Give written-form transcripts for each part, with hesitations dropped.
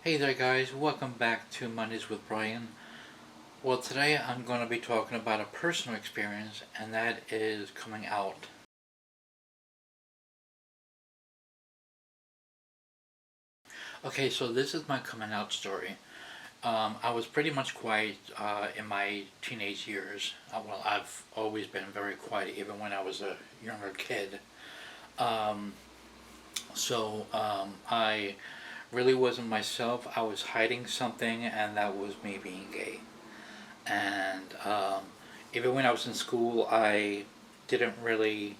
Hey there guys, welcome back to Mondays with Brian. Well, today I'm going to be talking about a personal experience, and that is coming out. Okay, so this is my coming out story. I was pretty much quiet in my teenage years. Well, I've always been very quiet, even when I was a younger kid. Um, I really wasn't myself. I was hiding something, and that was me being gay. And even when I was in school, I didn't really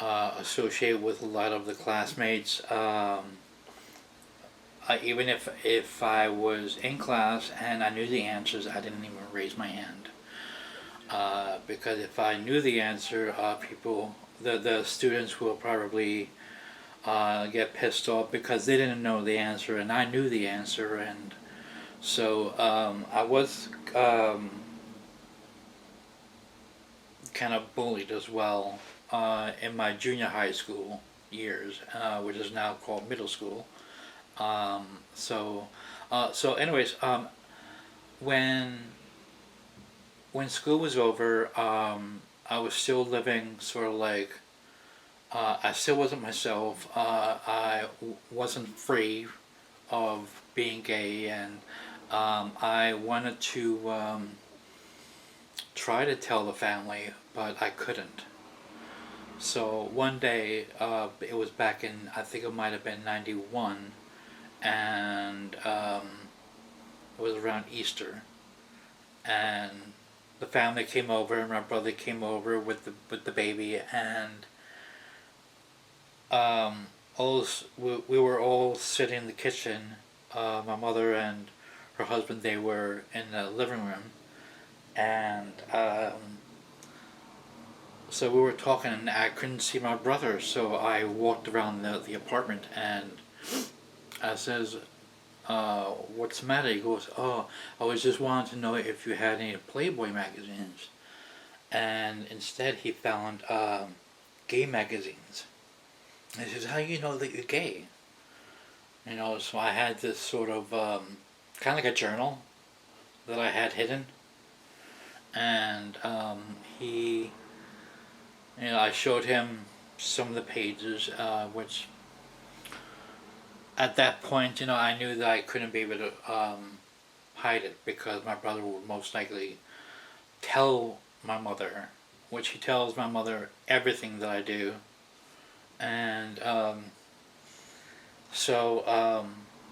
associate with a lot of the classmates. Even if I was in class and I knew the answers, I didn't even raise my hand. Because if I knew the answer, the students will probably get pissed off because they didn't know the answer and I knew the answer, and so I was kind of bullied as well in my junior high school years, which is now called middle school. Um, so, anyways, when when school was over, I was still living sort of like I still wasn't myself. Wasn't free of being gay, and I wanted to try to tell the family, but I couldn't. So one day, it was back in, I think it might have been 91, and it was around Easter. And the family came over, and my brother came over with the baby, and we were all sitting in the kitchen. My mother and her husband, they were in the living room, and so we were talking, and I couldn't see my brother, so I walked around the apartment, and I says, "What's the matter?" He goes, "Oh, I was just wanting to know if you had any Playboy magazines." And instead, he found gay magazines. And he says, "How do you know that you're gay?" So I had this sort of kind of like a journal that I had hidden, and I showed him some of the pages, which at that point, I knew that I couldn't be able to hide it because my brother would most likely tell my mother, which he tells my mother everything that I do, and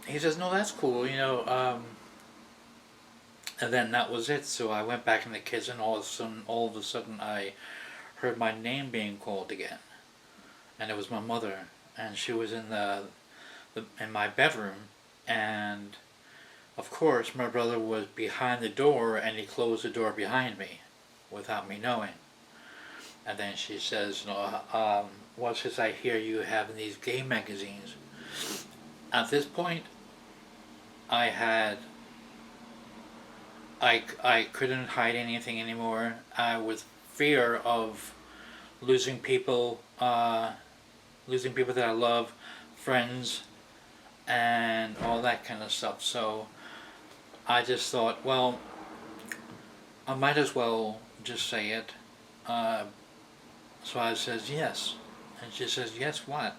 he says, "No, that's cool," and then that was it. So I went back in the kitchen. All of a sudden, I heard my name being called again, and it was my mother, and she was in my bedroom, and of course my brother was behind the door, and he closed the door behind me, without me knowing. And then she says, "What's this I hear you have in these gay magazines?" At this point, I had I couldn't hide anything anymore. I was fear of losing people, losing people that I love, friends, and all that kind of stuff. So I just thought, well, I might as well just say it. Uh, so I says yes, and she says, "Yes, what?"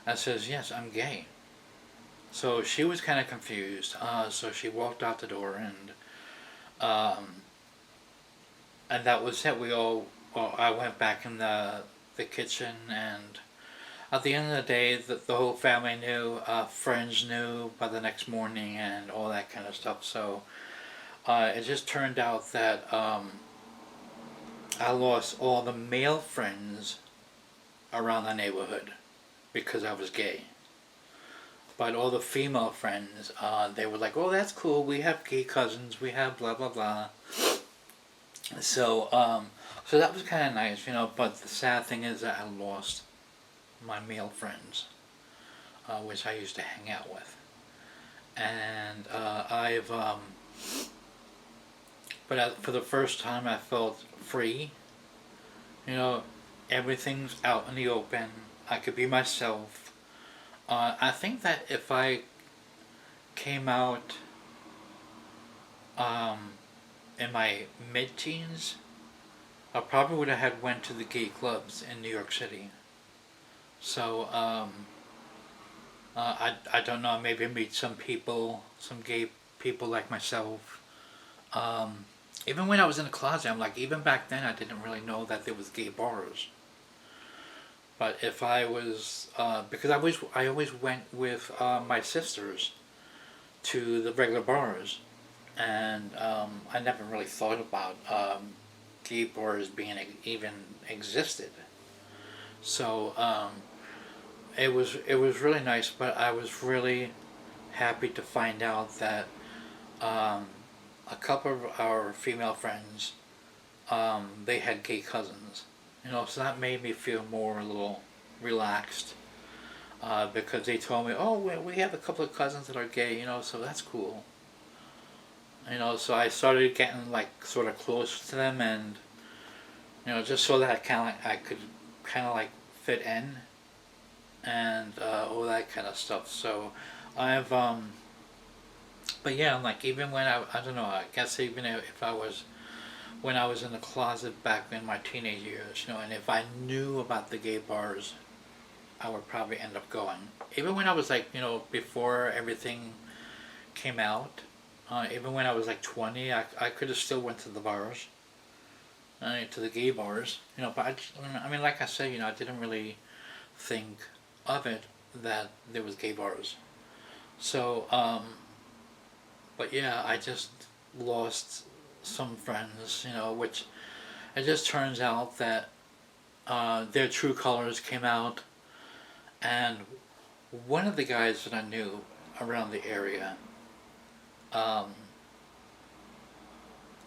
I says, "Yes, I'm gay." So she was kind of confused. So she walked out the door, um, and that was it. Well, I went back in the kitchen, and at the end of the day, the whole family knew, friends knew by the next morning, and all that kind of stuff. So it just turned out that I lost all the male friends around the neighborhood because I was gay. But all the female friends, they were like, "Oh, that's cool. We have gay cousins. We have blah blah blah." So, so that was kind of nice. But the sad thing is that I lost my male friends, which I used to hang out with, and for the first time, I felt free. You know, everything's out in the open. I could be myself. I think that if I came out um, in my mid-teens, I probably would have had went to the gay clubs in New York City. So I don't know. Maybe meet some people, some gay people like myself. Um, Even when I was in the closet, I'm like, even back then, I didn't really know that there was gay bars. But if I was, because I always went with my sisters to the regular bars, and I never really thought about gay bars being even existed. So it was really nice, but I was really happy to find out that um, a couple of our female friends they had gay cousins, so that made me feel more a little relaxed because they told me, oh, we have a couple of cousins that are gay, so that's cool. So I started getting like sort of close to them, and just so that I could kind of like fit in and all that kind of stuff. So I've but yeah, like even when I don't know, I guess even if I was when I was in the closet back in my teenage years, and if I knew about the gay bars, I would probably end up going. Even when I was like, before everything came out, even when I was like 20, I could have still went to the bars, to the gay bars, but I mean, like I said, I didn't really think of it that there was gay bars. So, but yeah, I just lost some friends, which it just turns out that their true colors came out, and one of the guys that I knew around the area, um,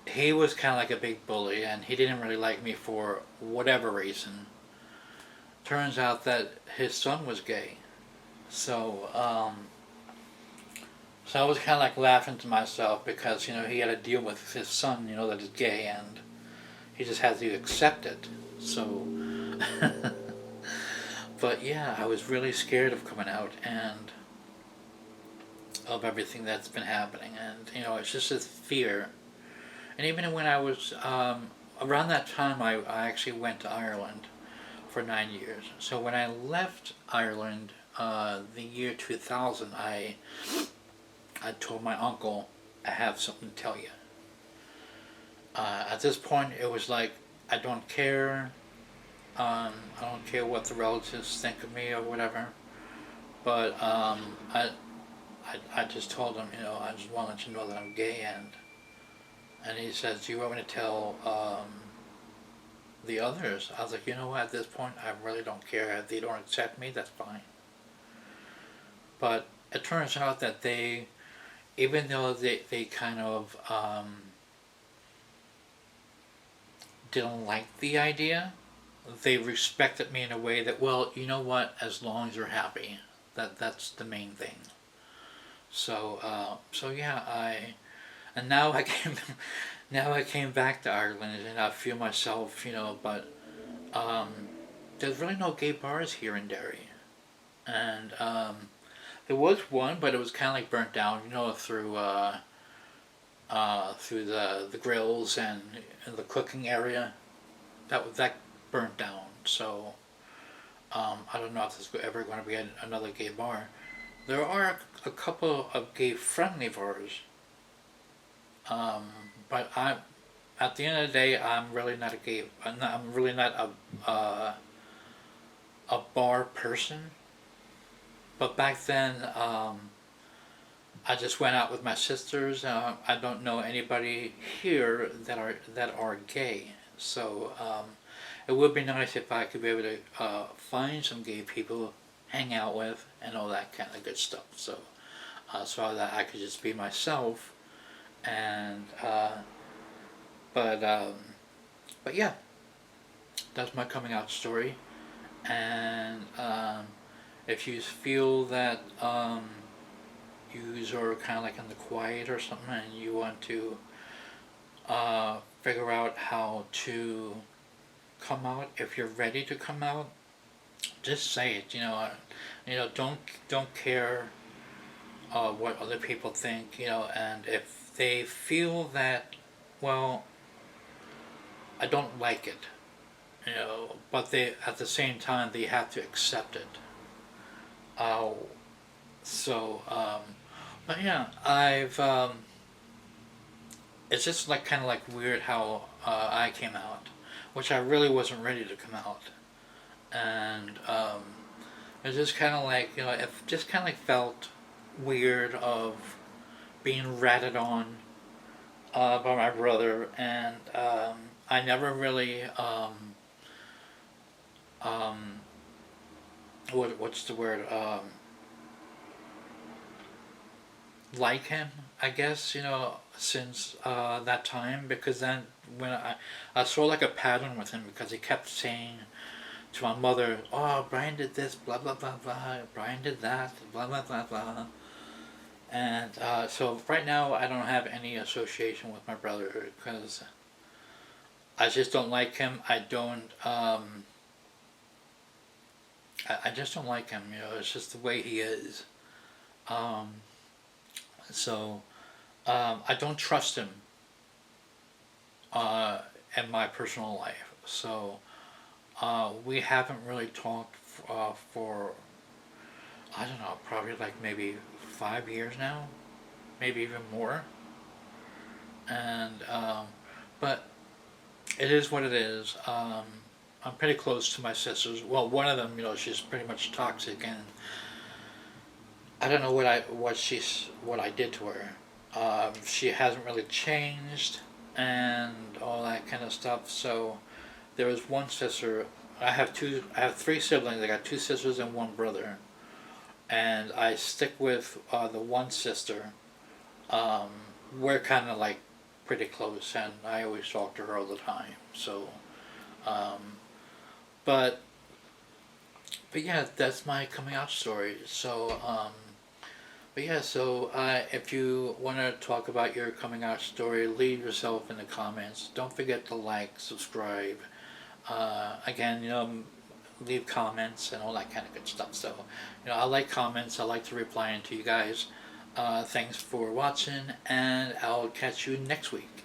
he was kind of like a big bully, and he didn't really like me for whatever reason. Turns out that his son was gay, so so I was kind of like laughing to myself because he had to deal with his son, that is gay, and he just had to accept it. So, but yeah, I was really scared of coming out and of everything that's been happening, and it's just this fear. And even when I was around that time, I actually went to Ireland for 9 years. So when I left Ireland, the year 2000, I told my uncle, I have something to tell you. At this point, it was like, I don't care. I don't care what the relatives think of me or whatever. But I just told him, I just want to let you know that I'm gay. And he says, do you want me to tell the others? I was like, you know what, at this point, I really don't care. If they don't accept me, that's fine. But it turns out that even though they kind of didn't like the idea, they respected me in a way that, well, you know what, as long as you're happy, that's the main thing. So so yeah, and now I came now I came back to Ireland, and I feel myself, but um, there's really no gay bars here in Derry, and there was one, but it was kind of like burnt down, through the grills and the cooking area. That burnt down. So I don't know if there's ever going to be another gay bar. There are a couple of gay friendly bars, um, but at the end of the day, I'm really not a gay. I'm really not a bar person. But back then, I just went out with my sisters. I don't know anybody here that are gay, so it would be nice if I could be able to find some gay people, hang out with, and all that kind of good stuff. So that I could just be myself, and but but yeah, that's my coming out story. And if you feel that you are kind of like in the quiet or something, and you want to figure out how to come out, if you're ready to come out, just say it. Don't care what other people think, and if they feel that, well, I don't like it, but they at the same time they have to accept it. Uh, so, but yeah, I've it's just like kind of like weird how I came out, which I really wasn't ready to come out, and it's just kind of like it just kind of like felt weird of being ratted on by my brother, and I never really um, what's the word like him, I guess, since that time, because then when I saw like a pattern with him because he kept saying to my mother, "Oh, Brian did this, blah blah blah blah. Brian did that, blah blah blah blah." And so right now I don't have any association with my brother because I just don't like him. I don't. I just don't like him. It's just the way he is. Um, so I don't trust him in my personal life. So we haven't really talked for I don't know, probably like maybe 5 years now, maybe even more. And but it is what it is. I'm pretty close to my sisters. Well, one of them, she's pretty much toxic, and I don't know what I did to her. She hasn't really changed, and all that kind of stuff. So there was one sister. I have three siblings. I got two sisters and one brother, and I stick with the one sister. Um, we're kind of like pretty close, and I always talk to her all the time. So, um, but but yeah, that's my coming out story. So, but yeah, so if you want to talk about your coming out story, leave yourself in the comments. Don't forget to like, subscribe. Again, leave comments and all that kind of good stuff. So, I like comments. I like to reply to you guys. Thanks for watching, and I'll catch you next week.